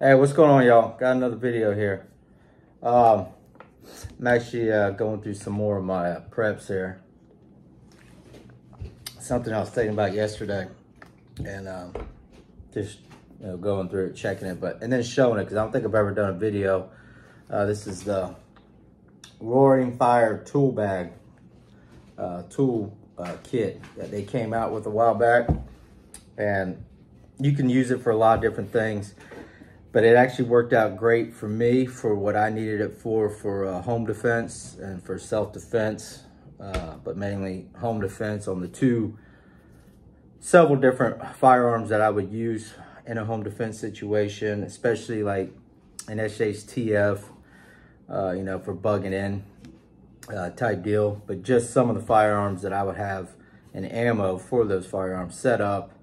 Hey, what's going on, y'all? Got another video here. I'm actually going through some more of my preps here. Something I was thinking about yesterday, and just going through it, checking it, and then showing it because I don't think I've ever done a video. This is the Roaring Fire tool bag kit that they came out with a while back, and you can use it for a lot of different things. But it actually worked out great for me for what I needed it for home defense and for self-defense, but mainly home defense on the several different firearms that I would use in a home defense situation, especially like an SHTF, for bugging in type deal. But just some of the firearms that I would have and ammo for those firearms set up,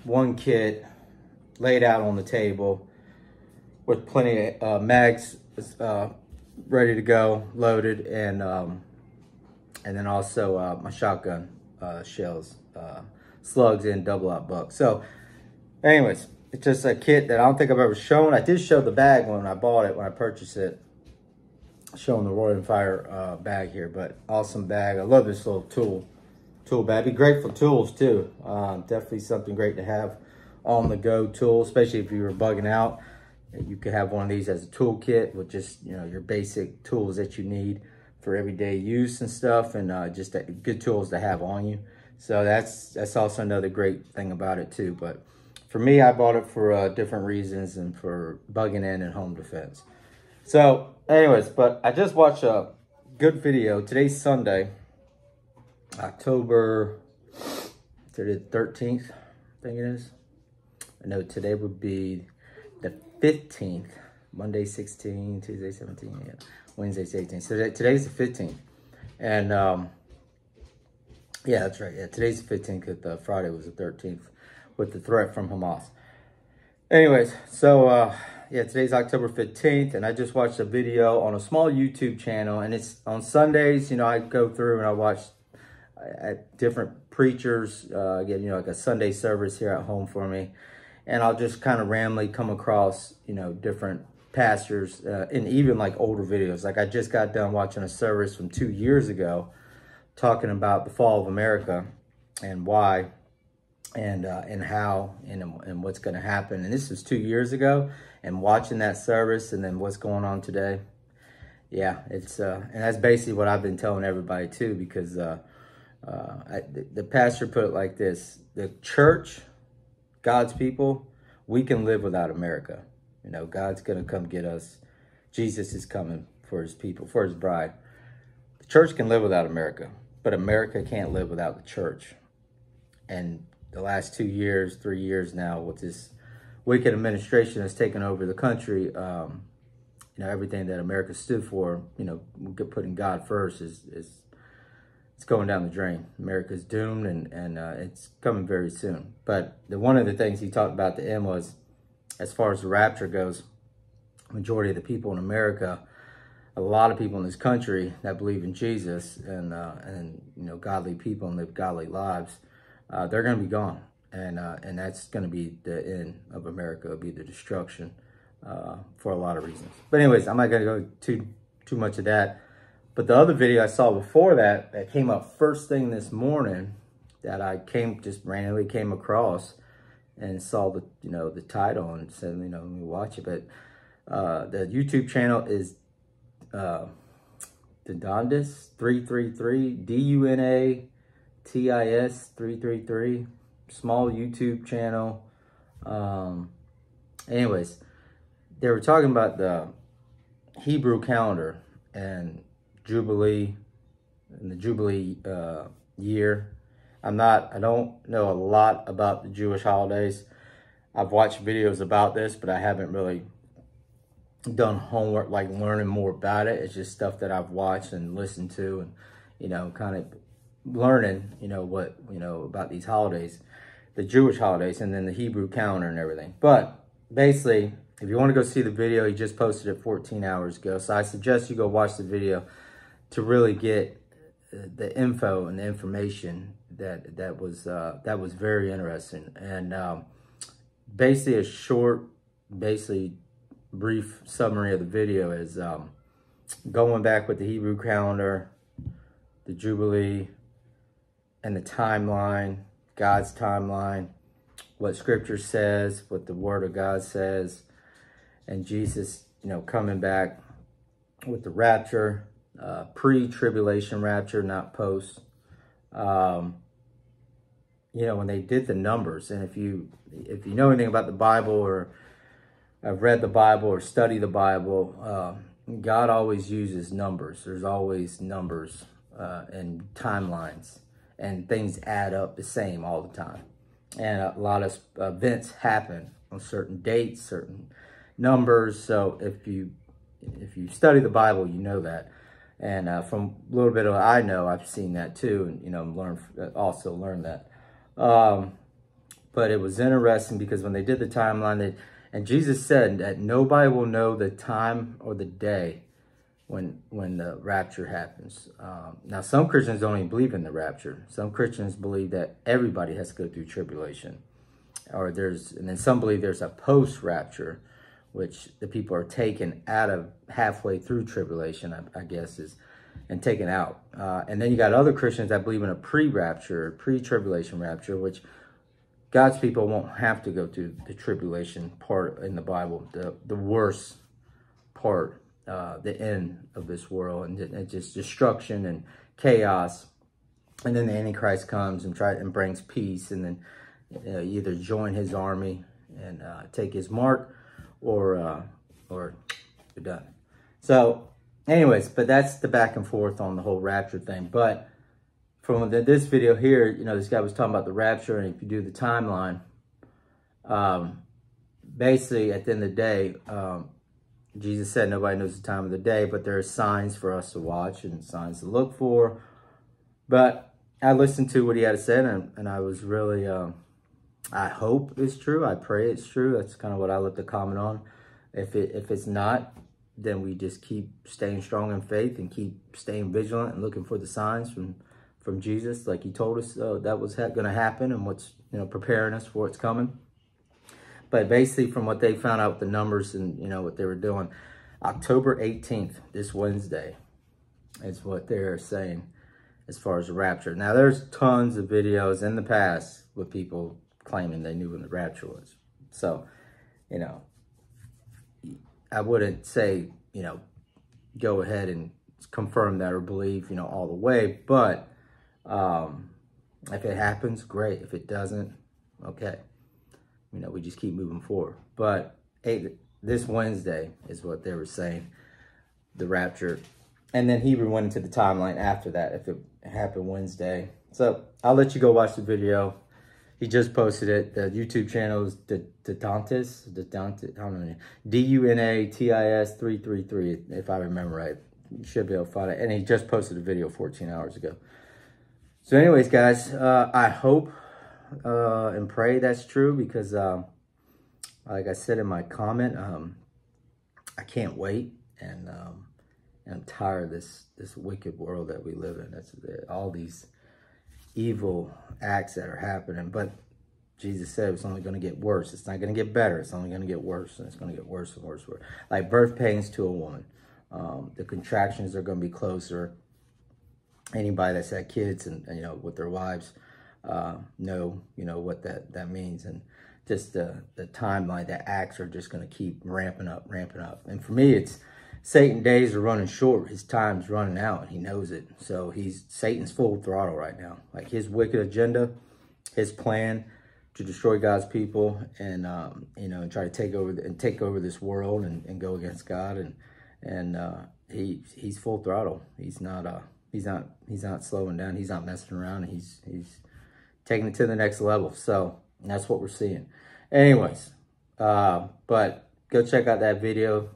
one kit laid out on the table, with plenty of mags ready to go, loaded, and then also my shotgun shells, slugs, and double-aught buck. So, anyways, it's just a kit that I don't think I've ever shown. I did show the bag when I bought it, when I purchased it, showing the Roaring Fire bag here. But awesome bag. I love this little tool bag. It'd be great for tools too. Definitely something great to have on the go tool, especially if you were bugging out. You could have one of these as a toolkit with just, your basic tools that you need for everyday use and stuff, and just good tools to have on you. So that's also another great thing about it too. But for me, I bought it for different reasons and for bugging in and home defense. So anyways, but I just watched a good video. Today's Sunday, October 13th, I think it is. I know today would be the 15th, Monday 16, Tuesday 17, yeah, Wednesday 18. So today's the 15th. And yeah, that's right. Yeah, today's the 15th because Friday was the 13th with the threat from Hamas. Anyways, so yeah, today's October 15th, and I just watched a video on a small YouTube channel, and it's on Sundays. I go through and I watch different preachers get, like a Sunday service here at home for me. And I'll just kind of randomly come across, different pastors and even like older videos. Like I just got done watching a service from 2 years ago talking about the fall of America and why and how and what's going to happen. And this was 2 years ago, and watching that service and then what's going on today. Yeah, it's and that's basically what I've been telling everybody too, because the pastor put it like this: the church, God's people, we can live without America. God's going to come get us. Jesus is coming for his people, for his bride. The church can live without America, but America can't live without the church. And the last 2 years, 3 years now, with this wicked administration that's taken over the country, everything that America stood for, putting God first is it's going down the drain. America's doomed, and it's coming very soon. But one of the things he talked about at the end was, as far as the rapture goes, majority of the people in America, a lot of people in this country that believe in Jesus and godly people and live godly lives, they're going to be gone, and that's going to be the end of America. It'll be the destruction for a lot of reasons. But anyways, I'm not going to go too much of that. But the other video I saw before that came up first thing this morning, that I just randomly came across and saw the title and said, let me watch it. But the YouTube channel is Dunandis 333, DUNATIS 333, small YouTube channel. Anyways, they were talking about the Hebrew calendar and Jubilee and the Jubilee year. I don't know a lot about the Jewish holidays. I've watched videos about this, but I haven't really done homework, like learning more about it. It's just stuff that I've watched and listened to, and kind of learning, what about these holidays, the Jewish holidays, and then the Hebrew calendar and everything. But basically, if you want to go see the video, he just posted it 14 hours ago. So I suggest you go watch the video to really get the info and the information that was very interesting. And basically a short, brief summary of the video is going back with the Hebrew calendar, the Jubilee, and the timeline, God's timeline, what Scripture says, what the Word of God says, and Jesus, coming back with the rapture, pre-tribulation rapture, not post. When they did the numbers, and if you know anything about the Bible, or I've read the Bible or study the Bible, God always uses numbers. There's always numbers and timelines, and things add up the same all the time. And a lot of events happen on certain dates, certain numbers. So if you study the Bible, you know that. And from a little bit of what I know, I've seen that too, and also learned that. But it was interesting because when they did the timeline, and Jesus said that nobody will know the time or the day when the rapture happens. Now, some Christians don't even believe in the rapture. Some Christians believe that everybody has to go through tribulation, and then some believe there's a post-rapture, which the people are taken out of halfway through tribulation, I guess, and taken out. And then you got other Christians that believe in a pre-rapture, pre-tribulation rapture, which God's people won't have to go through the tribulation part in the Bible, the worst part, the end of this world, and just destruction and chaos. And then the Antichrist comes and brings peace, and then either join his army and take his mark, or you're done. So anyways, but that's the back and forth on the whole rapture thing. But from this video here, this guy was talking about the rapture, and if you do the timeline, basically at the end of the day, Jesus said nobody knows the time of the day, but there are signs for us to watch and signs to look for. But I listened to what he had to say, and I was really, I hope it's true. I pray it's true. That's kind of what I left to comment on. If it's not, then we just keep staying strong in faith and keep staying vigilant and looking for the signs from Jesus, like he told us that was going to happen, and what's preparing us for what's coming. But basically, from what they found out, the numbers and what they were doing, October 18th, this Wednesday, is what they're saying as far as the rapture. Now, there's tons of videos in the past with people claiming they knew when the rapture was. So, I wouldn't say, go ahead and confirm that or believe, all the way. But if it happens, great. If it doesn't, okay. We just keep moving forward. But this Wednesday is what they were saying, the rapture. And then Hebrew went into the timeline after that, if it happened Wednesday. So I'll let you go watch the video. He just posted it. The YouTube channel is Dunatis, I don't know, Dunatis 333, if I remember right. You should be able to find it. And he just posted a video 14 hours ago. So anyways, guys, I hope and pray that's true, because like I said in my comment, I can't wait, and I'm tired of this wicked world that we live in. That's all these evil acts that are happening. But Jesus said it's only going to get worse. It's not going to get better. It's only going to get worse, and it's going to get worse and worse. Like birth pains to a woman. The contractions are going to be closer. Anybody that's had kids and with their wives know what that means. And just the timeline, the acts are just going to keep ramping up. And for me, it's Satan's days are running short. His time's running out, and he knows it. So Satan's full throttle right now. Like his wicked agenda, his plan to destroy God's people, and and try to take over this world and go against God, and he's full throttle. He's not slowing down. He's not messing around. He's taking it to the next level. So that's what we're seeing. Anyways, but go check out that video.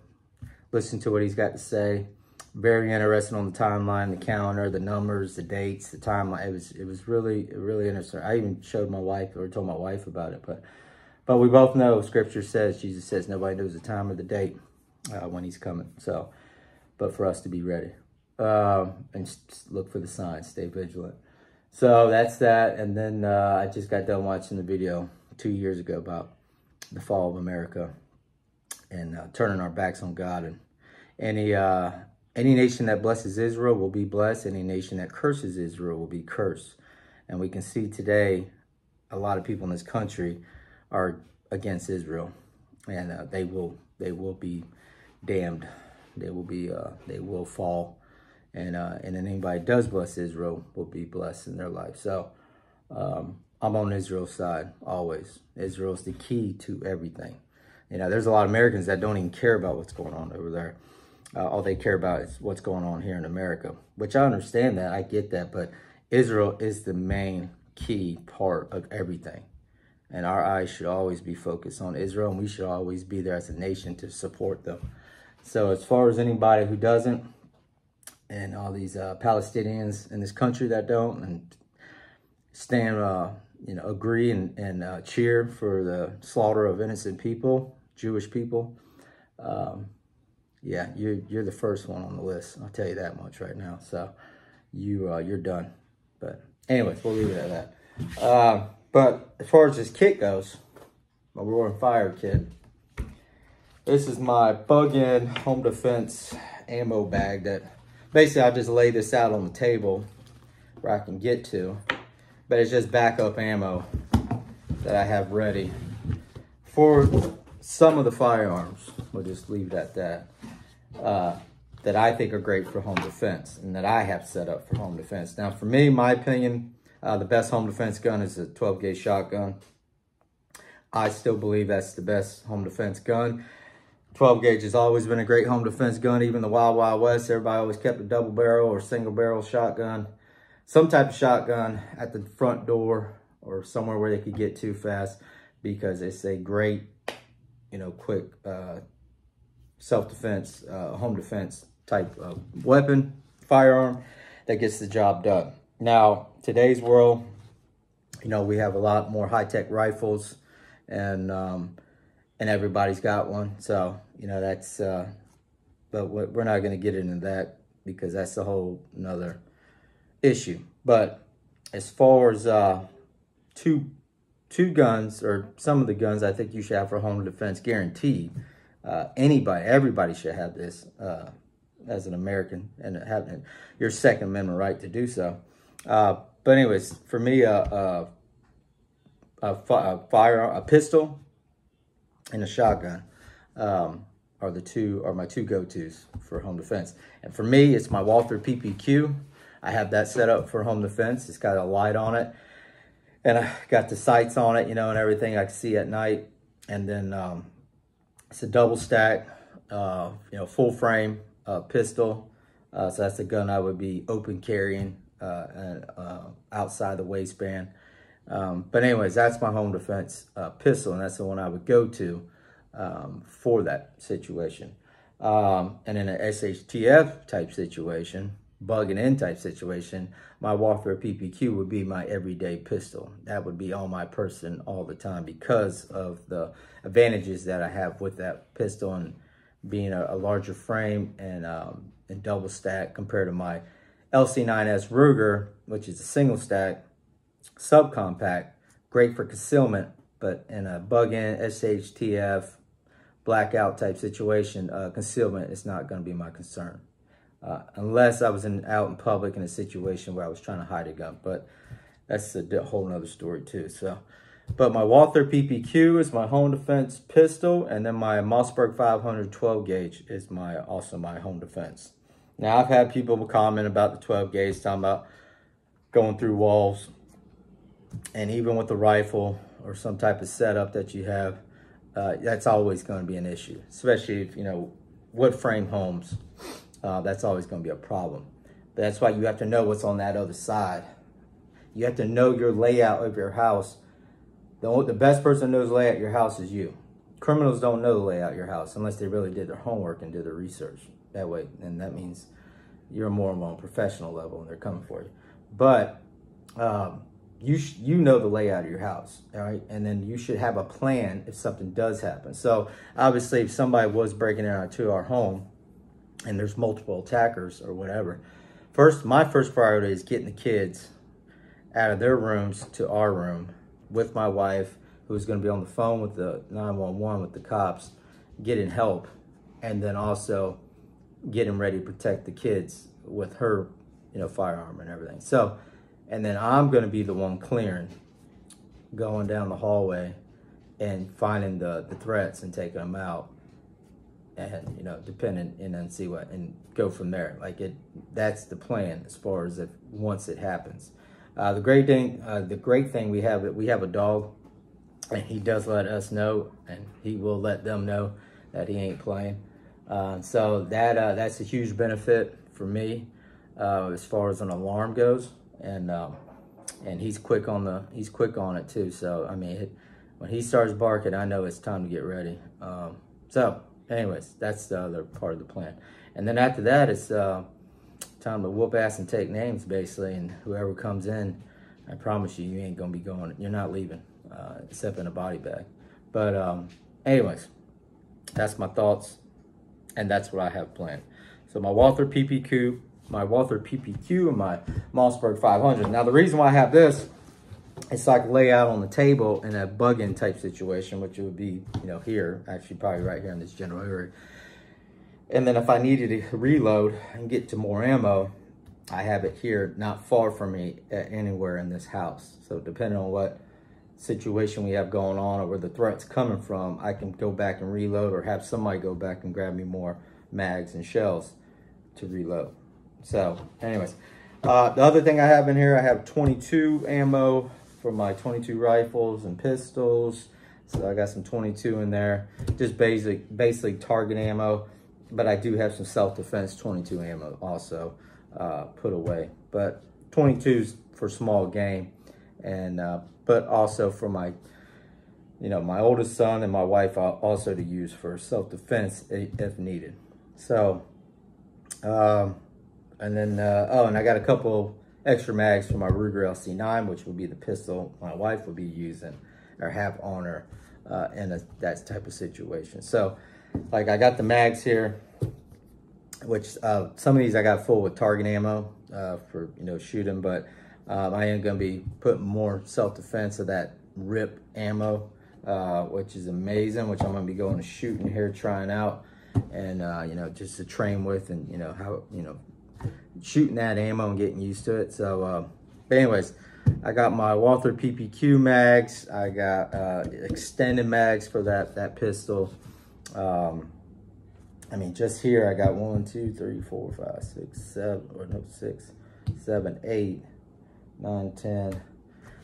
Listen to what he's got to say. Very interesting on the timeline, the calendar, the numbers, the dates, the timeline. It was really interesting. I even showed my wife, or told my wife about it. But we both know Scripture says, Jesus says, nobody knows the time or the date when he's coming. So, but for us to be ready and just look for the signs, stay vigilant. So that's that. And then I just got done watching the video 2 years ago about the fall of America. and turning our backs on God. And any nation that blesses Israel will be blessed. Any nation that curses Israel will be cursed. And we can see today a lot of people in this country are against Israel, and they will be damned. They will fall, and then anybody that does bless Israel will be blessed in their life. So I'm on Israel's side always. Israel's the key to everything. You know, there's a lot of Americans that don't even care about what's going on over there. All they care about is what's going on here in America, which I understand that. I get that. But Israel is the main key part of everything. And our eyes should always be focused on Israel, and we should always be there as a nation to support them. So as far as anybody who doesn't, and all these Palestinians in this country that don't, and stand, agree and cheer for the slaughter of innocent people, Jewish people, yeah, you're the first one on the list. I'll tell you that much right now. So you're done. But anyways, we'll leave it at that. But as far as this kit goes, my Roaring Fire kit, this is my Bug-In home defense ammo bag that basically I just lay this out on the table where I can get to. But it's just backup ammo that I have ready for some of the firearms. We'll just leave it at that. That I think are great for home defense and that I have set up for home defense. Now, for me, my opinion, the best home defense gun is a 12-gauge shotgun. I still believe that's the best home defense gun. 12-gauge has always been a great home defense gun. Even the Wild Wild West, everybody always kept a double barrel or single barrel shotgun. Some type of shotgun at the front door or somewhere where they could get to fast, because it's a great, quick self-defense, home defense type of weapon, firearm that gets the job done. Now, today's world, we have a lot more high-tech rifles, and everybody's got one. So, that's, but we're not going to get into that because that's a whole nother issue. But as far as two guns, or some of the guns I think you should have for home defense, guaranteed. Everybody should have this as an American, and having your Second Amendment right to do so. But anyways, for me, a pistol and a shotgun are my two go-tos for home defense. And for me, it's my Walther PPQ. I have that set up for home defense. It's got a light on it, and I got the sights on it, and everything I can see at night. And then it's a double stack, full frame pistol. So that's the gun I would be open carrying outside the waistband. But anyways, that's my home defense pistol, and that's the one I would go to for that situation. And in an SHTF type situation, bugging in type situation, my Walther PPQ would be my everyday pistol. That would be on my person all the time because of the advantages that I have with that pistol, and being a larger frame and double stack compared to my LC9S Ruger, which is a single stack, subcompact, great for concealment, but in a bug-in, SHTF, blackout type situation, concealment is not going to be my concern. Unless I was out in public in a situation where I was trying to hide a gun, but that's a whole nother story too. So, but my Walther PPQ is my home defense pistol, and then my Mossberg 500 12-gauge is also my home defense. Now, I've had people comment about the 12-gauge, talking about going through walls, and even with the rifle or some type of setup that you have, that's always going to be an issue, especially if, wood frame homes. That's always going to be a problem. But that's why you have to know what's on that other side. You have to know your layout of your house. The best person who knows the layout of your house is you. Criminals don't know the layout of your house unless they really did their homework and did their research. That way, and that means you're more on a professional level and they're coming for you. But you know the layout of your house, all right? And then you should have a plan if something does happen. So obviously, if somebody was breaking into our home, and there's multiple attackers or whatever, my first priority is getting the kids out of their rooms to our room with my wife, who's going to be on the phone with the 911 with the cops, getting help, and then also getting ready to protect the kids with her, you know, firearm and everything. So, and then I'm going to be the one clearing, going down the hallway and finding the threats and taking them out, and, you know, depending, and then see what, and go from there. Like that's the plan as far as if once it happens. The great thing we have a dog, and he does let us know, and he will let them know that he ain't playing. So that's a huge benefit for me as far as an alarm goes, and he's quick on it too. So I mean, when he starts barking, I know it's time to get ready. So anyways, that's the other part of the plan. And then after that, it's time to whoop ass and take names, basically. And whoever comes in, I promise you, you ain't gonna be going. You're not leaving, except in a body bag. But anyways, that's my thoughts, and that's what I have planned. So my Walther PPQ, and my Mossberg 500. Now the reason why I have this, it's so I can lay out on the table in a bug-in type situation, which it would be, you know, here, actually probably right here in this general area. And then if I needed to reload and get to more ammo, I have it here, not far from me, anywhere in this house. So depending on what situation we have going on or where the threat's coming from, I can go back and reload, or have somebody go back and grab me more mags and shells to reload. So anyways, the other thing I have in here, I have 22 ammo for my 22 rifles and pistols. So I got some 22 in there, just basically target ammo, but I do have some self-defense 22 ammo also put away. But 22's for small game, and but also for my, you know, my oldest son and my wife, also to use for self-defense if needed. So, and then, oh, and I got a couple extra mags for my Ruger LC9, which would be the pistol my wife would be using or have on her in that type of situation. So, like, I got the mags here, which some of these I got full with target ammo for, you know, shooting, but I am going to be putting more self-defense of that RIP ammo, which is amazing, which I'm going to be going to shooting here, trying out, and, you know, just to train with, and, you know, how, you know, shooting that ammo and getting used to it. So, but anyways, I got my Walther PPQ mags. I got extended mags for that pistol. I mean, just here I got 1, 2, 3, 4, 5, 6, 7, or no, 6, 7, 8, 9, 10.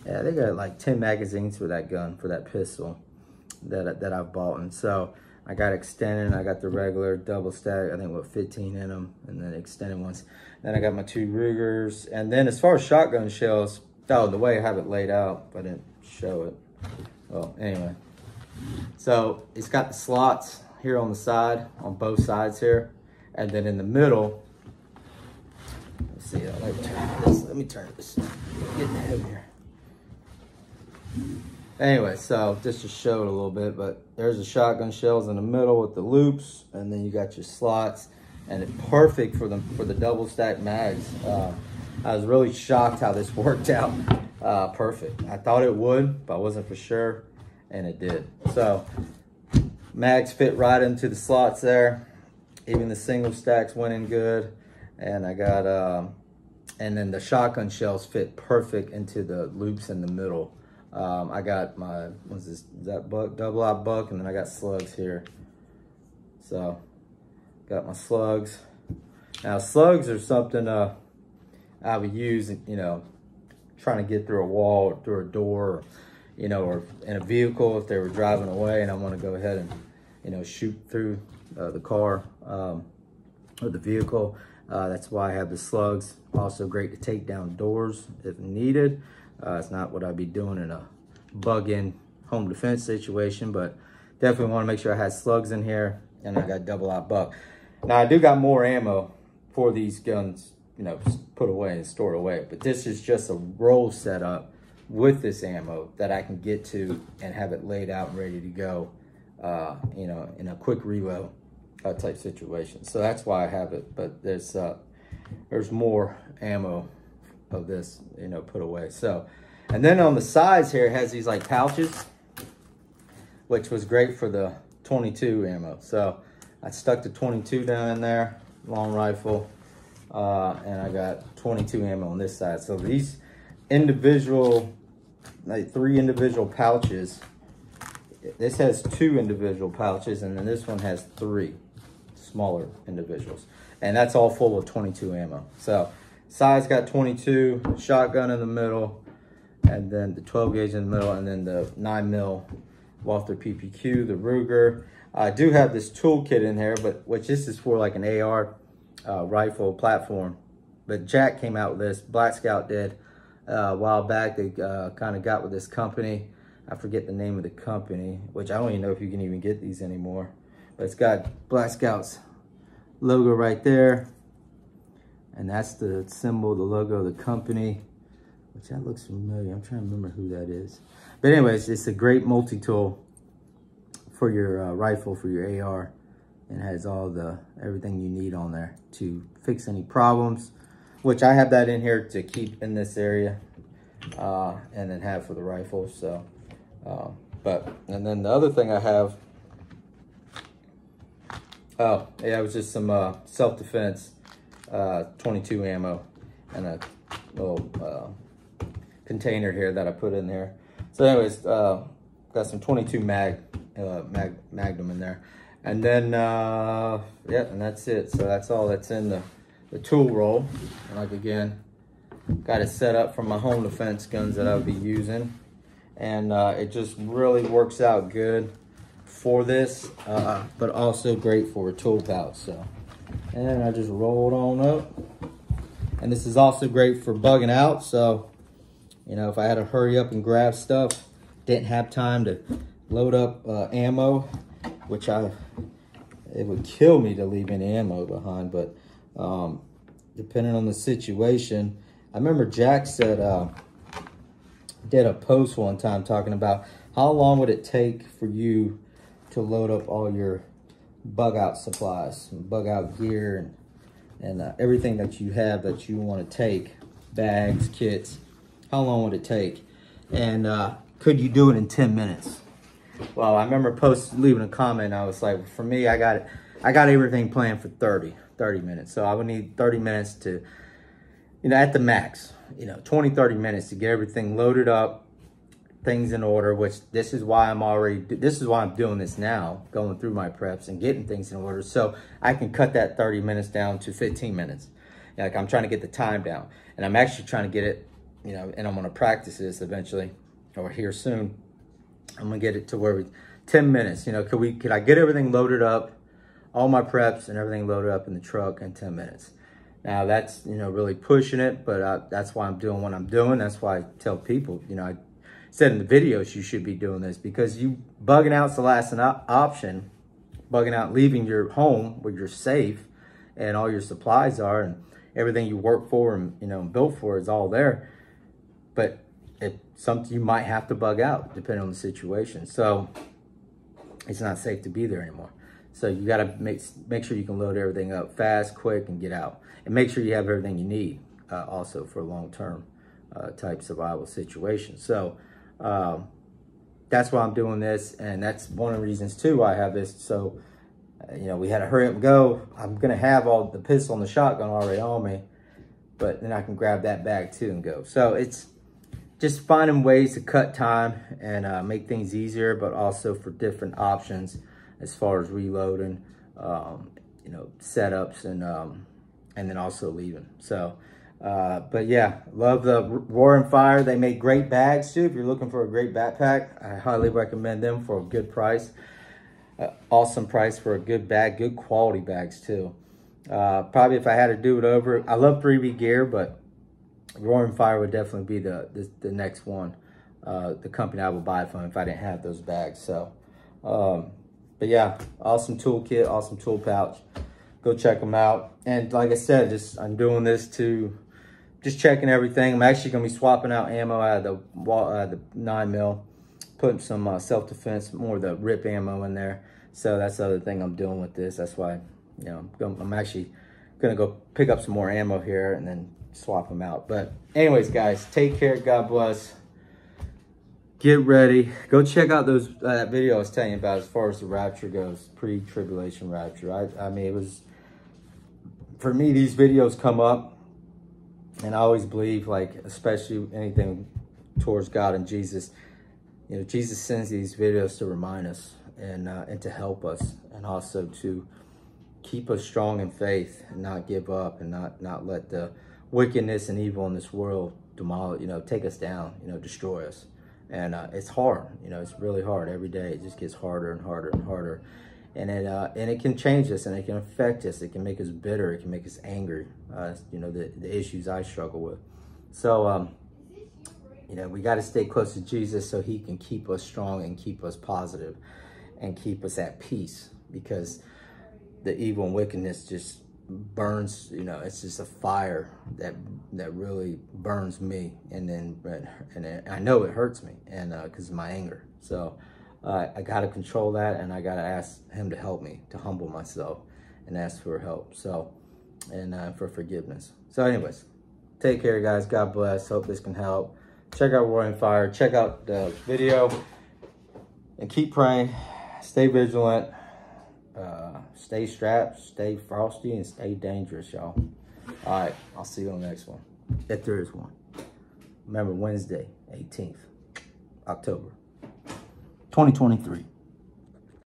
Yeah, they got like 10 magazines for that gun, for that pistol that I've bought. And so I got extended, I got the regular double stack, I think what, 15 in them, and then extended ones. Then I got my 2 Rugers. And then as far as shotgun shells, oh, the way I have it laid out, I didn't show it. Well, anyway. So it's got the slots here on the side, on both sides here. And then in the middle, let's see, let me turn this, getting heavier. Anyway, so just to show it a little bit, but there's the shotgun shells in the middle with the loops, and then you got your slots, and it's perfect for the double stack mags. I was really shocked how this worked out. Perfect. I thought it would, but I wasn't for sure, and it did. So mags fit right into the slots there. Even the single stacks went in good, and I got and then the shotgun shells fit perfect into the loops in the middle. I got my, what's this, is that buck, double aught buck, and then I got slugs here. So, got my slugs. Now, slugs are something I would use, you know, trying to get through a wall or through a door, or, you know, or in a vehicle if they were driving away and I want to go ahead and, you know, shoot through the car or the vehicle. That's why I have the slugs. Also great to take down doors if needed. It's not what I'd be doing in a bug-in home defense situation, but definitely want to make sure I had slugs in here, and I got double aught buck. Now I do got more ammo for these guns, you know, put away and stored away, but this is just a roll setup with this ammo that I can get to and have it laid out and ready to go, you know, in a quick reload type situation. So that's why I have it, but there's more ammo of this, you know, put away. So, and then on the sides here, it has these like pouches, which was great for the 22 ammo. So I stuck the 22 down in there, long rifle, and I got 22 ammo on this side. So these individual, like 3 individual pouches, this has 2 individual pouches, and then this one has 3 smaller individuals. And that's all full of 22 ammo. So side's got 22, shotgun in the middle, and then the 12 gauge in the middle, and then the 9mm Walther PPQ, the Ruger. I do have this toolkit in here, but which this is for like an AR rifle platform. But Jack came out with this, Black Scout did a while back. They kind of got with this company. I forget the name of the company, which I don't even know if you can even get these anymore. But it's got Black Scout's logo right there. And that's the symbol, the logo of the company, which that looks familiar. I'm trying to remember who that is. But anyways, it's a great multi-tool for your rifle, for your AR. And has everything you need on there to fix any problems, which I have that in here to keep in this area, and then have for the rifle. So, and then the other thing I have, oh yeah, it was just some self-defense 22 ammo and a little container here that I put in there. So anyways, got some 22 Magnum in there. And then, yeah, and that's it. So that's all that's in the tool roll. And like, again, got it set up for my home defense guns that I'll be using. And it just really works out good for this, but also great for a tool pouch. So, and I just roll it on up. And this is also great for bugging out. So, you know, if I had to hurry up and grab stuff, didn't have time to load up ammo, which it would kill me to leave any ammo behind, but depending on the situation. I remember Jack said, did a post one time talking about how long would it take for you to load up all your bug out supplies, bug out gear, and everything that you have that you want to take, bags, kits. How long would it take? And could you do it in 10 minutes? Well, I remember leaving a comment. I was like, for me, I got everything planned for 30 minutes. So I would need 30 minutes to, you know, at the max, you know, 20, 30 minutes to get everything loaded up, things in order, which this is why I'm doing this now, going through my preps and getting things in order. So I can cut that 30 minutes down to 15 minutes. Like, I'm trying to get the time down, and I'm actually trying to get it, you know, and I'm going to practice this eventually, or here soon. I'm gonna get it to where 10 minutes, you know, could I get everything loaded up, all my preps and everything loaded up in the truck in 10 minutes? Now that's, you know, really pushing it, but that's why I'm doing what I'm doing. That's why I tell people, you know, I said in the videos, you should be doing this, because bugging out's the last option. Bugging out, leaving your home where you're safe and all your supplies are and everything you work for and, you know, built for is all there. But it's something you might have to bug out depending on the situation. So it's not safe to be there anymore. So you got to make sure you can load everything up fast, quick, and get out. And make sure you have everything you need also for a long-term type survival situation. So that's why I'm doing this. And that's one of the reasons too why I have this. So, you know, we had to hurry up and go. I'm going to have all the pistol and the shotgun already on me, but then I can grab that bag too and go. So it's just finding ways to cut time and make things easier, but also for different options as far as reloading, you know, setups and then also leaving. So, but yeah, love the Roaring Fire. They make great bags too. If you're looking for a great backpack, I highly recommend them for a good price. Awesome price for a good bag, good quality bags too. Probably if I had to do it over, I love 3B Gear, but Roaring Fire would definitely be the next one, the company I would buy from if I didn't have those bags. So, but yeah, awesome toolkit, awesome tool pouch. Go check them out. And like I said, I'm doing this to just checking everything. I'm actually gonna be swapping out ammo out of the 9mm, putting some self-defense, more of the RIP ammo in there. So that's the other thing I'm doing with this. That's why, you know, I'm actually gonna go pick up some more ammo here and then swap them out. But anyways, guys, take care. God bless. get ready. Go check out those that video I was telling you about as far as the rapture goes, pre-tribulation rapture. I mean, it was, for me, these videos come up, and I always believe, like, especially anything towards God and Jesus, you know, Jesus sends these videos to remind us and to help us, and also to keep us strong in faith and not give up, and not let the wickedness and evil in this world demolish, you know, take us down, you know, destroy us. And it's hard, you know, it's really hard every day. It just gets harder and harder and harder. And it can change us, and it can affect us. It can make us bitter. It can make us angry. You know, the issues I struggle with. So, you know, we got to stay close to Jesus so he can keep us strong and keep us positive and keep us at peace, because the evil and wickedness just burns, you know, it's just a fire that really burns me, and I know it hurts me, and because of my anger. So I got to control that, and I got to ask him to help me, to humble myself and ask for help, so, and for forgiveness. So anyways, take care, guys. God bless. Hope this can help. Check out Roaring Fire, check out the video, and keep praying. Stay vigilant. Stay strapped, stay frosty, and stay dangerous, y'all. All right, I'll see you on the next one, if there is one. Remember, Wednesday, 18th, October, 2023.